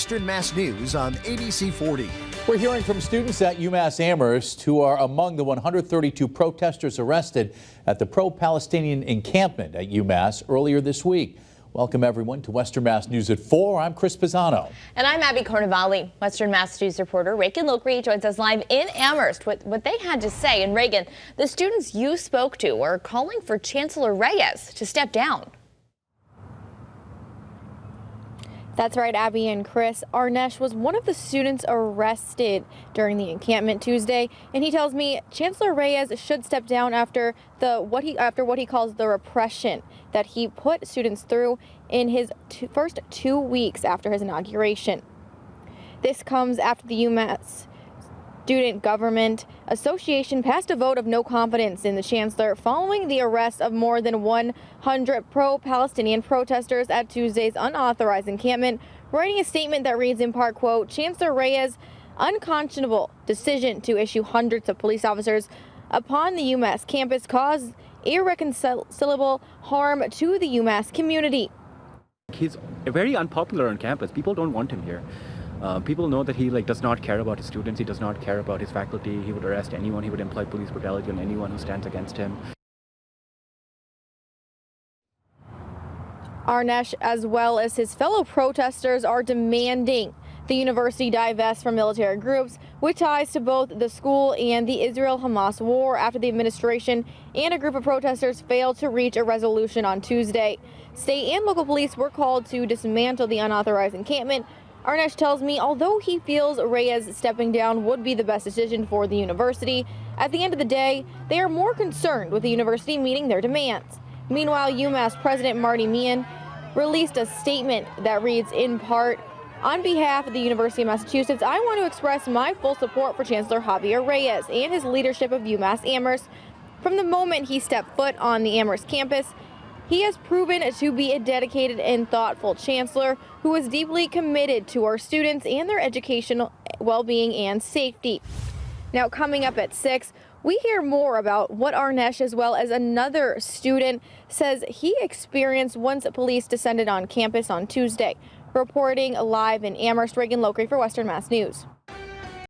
Western Mass News on ABC 40. We're hearing from students at UMass Amherst who are among the 132 protesters arrested at the pro-Palestinian encampment at UMass earlier this week. Welcome everyone to Western Mass News at 4. I'm Chris Pisano. And I'm Abby Carnevale. Western Mass News reporter Reagan Lokri joins us live in Amherst with what they had to say. And Reagan, the students you spoke to are calling for Chancellor Reyes to step down. That's right, Abby and Chris. Arnesh was one of the students arrested during the encampment Tuesday, and he tells me Chancellor Reyes should step down after what he calls the repression that he put students through in his first 2 weeks after his inauguration. This comes after the UMass Student Government Association passed a vote of no confidence in the chancellor following the arrest of more than 100 pro-Palestinian protesters at Tuesday's unauthorized encampment, writing a statement that reads in part, quote, Chancellor Reyes' unconscionable decision to issue hundreds of police officers upon the UMass campus caused irreconcilable harm to the UMass community. He's very unpopular on campus. People don't want him here. People know that he does not care about his students. He does not care about his faculty. He would arrest anyone. He would employ police brutality on anyone who stands against him. Arnesh, as well as his fellow protesters, are demanding the university divest from military groups with ties to both the school and the Israel-Hamas war after the administration and a group of protesters failed to reach a resolution on Tuesday. State and local police were called to dismantle the unauthorized encampment. Arnesh tells me although he feels Reyes stepping down would be the best decision for the university, at the end of the day, they are more concerned with the university meeting their demands. Meanwhile, UMass President Marty Meehan released a statement that reads in part, on behalf of the University of Massachusetts, I want to express my full support for Chancellor Javier Reyes and his leadership of UMass Amherst. From the moment he stepped foot on the Amherst campus, he has proven to be a dedicated and thoughtful chancellor who is deeply committed to our students and their educational well-being and safety. Now, coming up at 6, we hear more about what Arnesh, as well as another student, says he experienced once police descended on campus on Tuesday. Reporting live in Amherst, Reagan Lokri for Western Mass News.